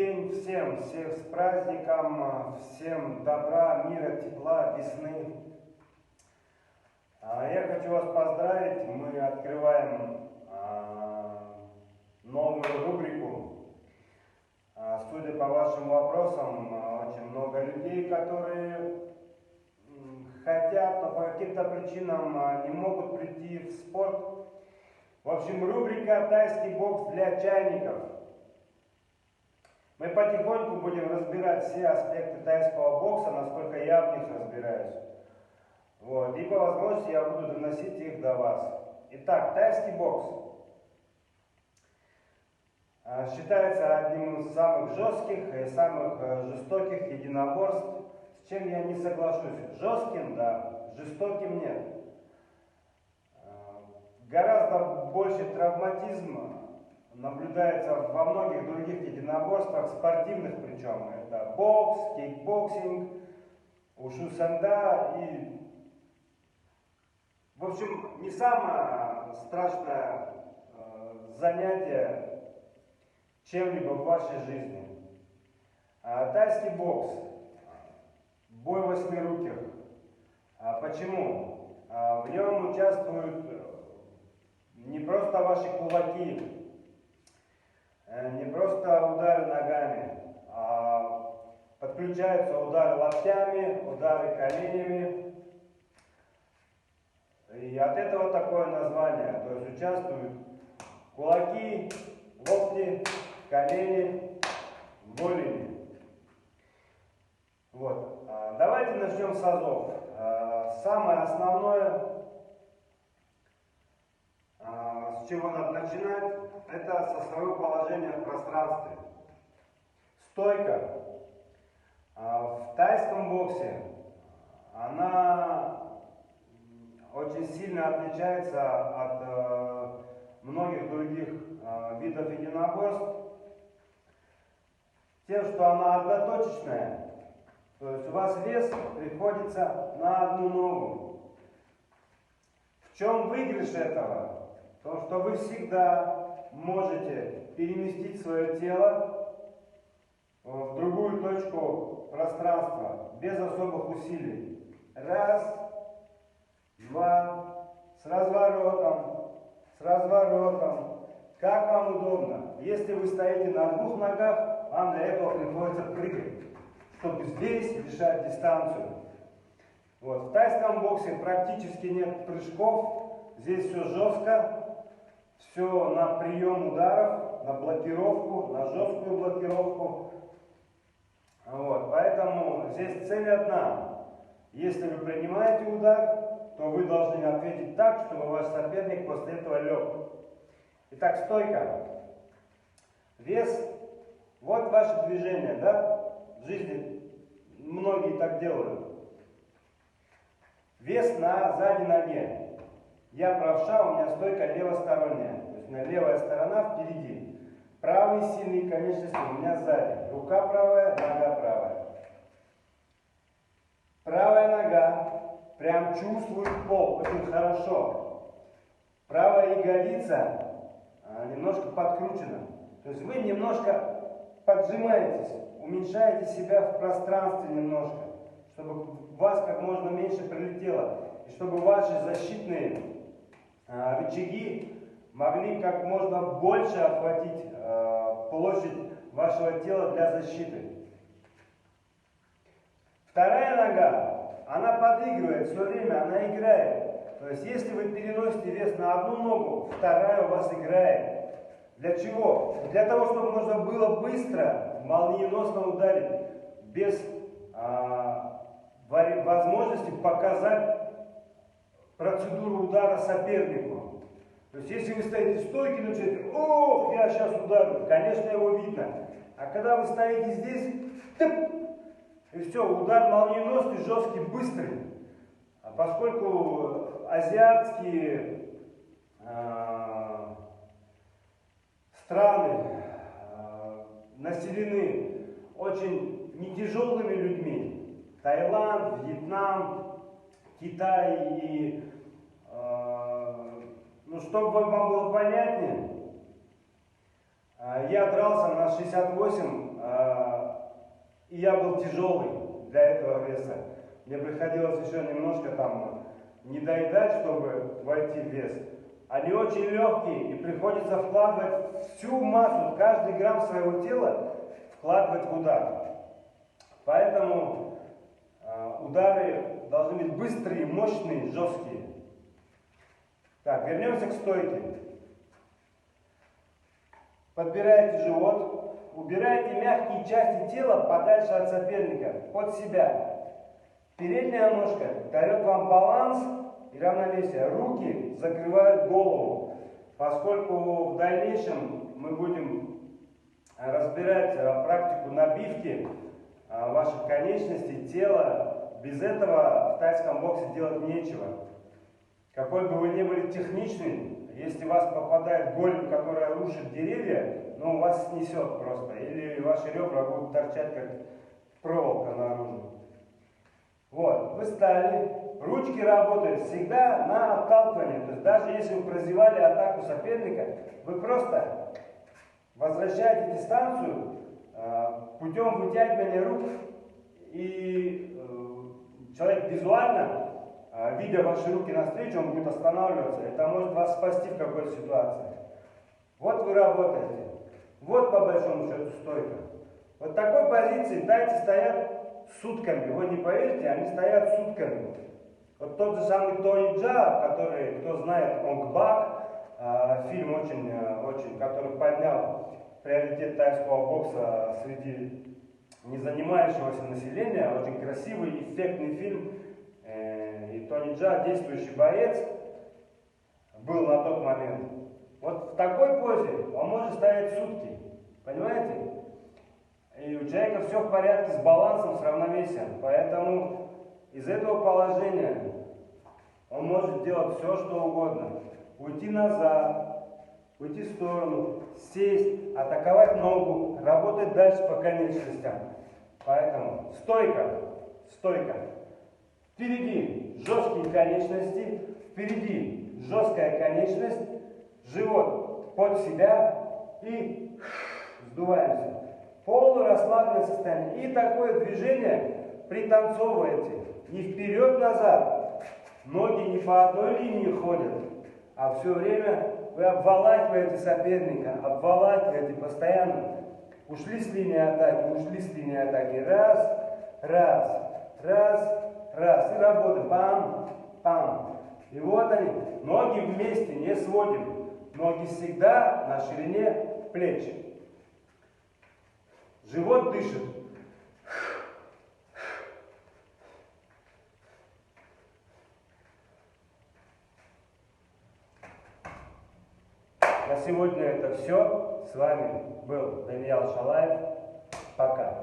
день всем, всех с праздником, всем добра, мира, тепла, весны. Я хочу вас поздравить, мы открываем новую рубрику. Судя по вашим вопросам, очень много людей, которые хотят, но по каким-то причинам не могут прийти в спорт. В общем, рубрика «Тайский бокс для чайников». Мы потихоньку будем разбирать все аспекты тайского бокса, насколько я в них разбираюсь. Вот. И по возможности я буду доносить их до вас. Итак, тайский бокс считается одним из самых жестких и самых жестоких единоборств, с чем я не соглашусь. Жестким, да, жестоким нет. Гораздо больше травматизма наблюдается во многих других единоборствах, спортивных причем. Это бокс, кикбоксинг, ушу санда и... В общем, не самое страшное занятие чем-либо в вашей жизни. Тайский бокс, бой восьмируких. Почему? В нем участвуют не просто ваши кулаки, не просто удары ногами, а подключаются удары локтями, удары коленями. И от этого такое название. То есть участвуют кулаки, локти, колени, голени. Вот. Давайте начнем с азов. Самое основное, с чего надо начинать, это со своего положения в пространстве. Стойка. В тайском боксе она очень сильно отличается от многих других видов единоборств тем, что она одноточечная. То есть у вас вес приходится на одну ногу. В чем выигрыш этого? То, что вы всегда можете переместить свое тело в другую точку пространства без особых усилий. Раз, два, с разворотом, как вам удобно. Если вы стоите на двух ногах, вам для этого приходится прыгать, чтобы здесь решать дистанцию. Вот. В тайском боксе практически нет прыжков, здесь все жестко. Все на прием ударов, на блокировку, на жесткую блокировку. Вот. Поэтому здесь цель одна. Если вы принимаете удар, то вы должны ответить так, чтобы ваш соперник после этого лег. Итак, стойка. Вес. Вот ваше движение, да? В жизни многие так делают. Вес на задней ноге. Я правша, у меня стойка левосторонняя. То есть у меня левая сторона впереди. Правые сильные конечности у меня сзади. Рука правая, нога правая. Правая нога прям чувствует пол очень хорошо. Правая ягодица немножко подкручена. То есть вы немножко поджимаетесь, уменьшаете себя в пространстве немножко, чтобы в вас как можно меньше прилетело. И чтобы ваши защитные рычаги могли как можно больше охватить площадь вашего тела для защиты. Вторая нога, она подыгрывает все время, она играет. То есть если вы переносите вес на одну ногу, вторая у вас играет. Для чего? Для того, чтобы можно было быстро, молниеносно ударить, без возможности показать процедуру удара сопернику. То есть, если вы стоите в стойке, начинаете, ох, я сейчас ударю, конечно, его видно. А когда вы стоите здесь, тып, и все, удар молниеносный, жесткий, быстрый. А поскольку азиатские страны населены очень нетяжелыми людьми, Таиланд, Вьетнам, Китай и, ну, чтобы вам было понятнее, Я дрался на 68, и я был тяжелый для этого веса. Мне приходилось еще немножко там не доедать, чтобы войти в вес. Они очень легкие, и приходится вкладывать всю массу, каждый грамм своего тела вкладывать в удар. Поэтому удары должны быть быстрые, мощные, жесткие. Так, вернемся к стойке. Подбираете живот, убираете мягкие части тела подальше от соперника, под себя. Передняя ножка дает вам баланс и равновесие. Руки закрывают голову. Поскольку в дальнейшем мы будем разбирать практику набивки ваших конечностей, тела, без этого в тайском боксе делать нечего. Какой бы вы ни были техничный, если вас попадает голень, которая рушит деревья, ну вас снесет просто. Или ваши ребра будут торчать, как проволока наружу. Вот, вы стали, ручки работают всегда на отталкивание. То есть даже если вы прозевали атаку соперника, вы просто возвращаете дистанцию путем вытягивания рук, и человек визуально, видя ваши руки навстречу, он будет останавливаться. Это может вас спасти в какой-то ситуации. Вот вы работаете. Вот по большому счету стойка. Вот в такой позиции тайцы стоят сутками. Вы не поверите, они стоят сутками. Вот тот же самый Тони Джа, который, кто знает, Онг Бак, фильм очень, который поднял приоритет тайского бокса среди незанимающегося населения, очень красивый, эффектный фильм. И Тони Джа, действующий боец, был на тот момент. Вот в такой позе он может стоять сутки. Понимаете? И у человека все в порядке с балансом, с равновесием. Поэтому из этого положения он может делать все, что угодно. Уйти назад, уйти в сторону, сесть, атаковать ногу, работать дальше по конечностям. Поэтому стойка, стойка. Впереди жесткие конечности, впереди жесткая конечность, живот под себя и сдуваемся. Полурасслабленное состояние. И такое движение пританцовываете. Не вперед-назад. Ноги не по одной линии ходят, а все время вы обволакиваете соперника, обволакиваете постоянно. Ушли с линии атаки, ушли с линии атаки. Раз, раз, раз, раз. И работаем. Пам, пам. И вот они. Ноги вместе, не сводим. Ноги всегда на ширине плеч. Живот дышит. На сегодня это все. С вами был Даниил Шалаев. Пока.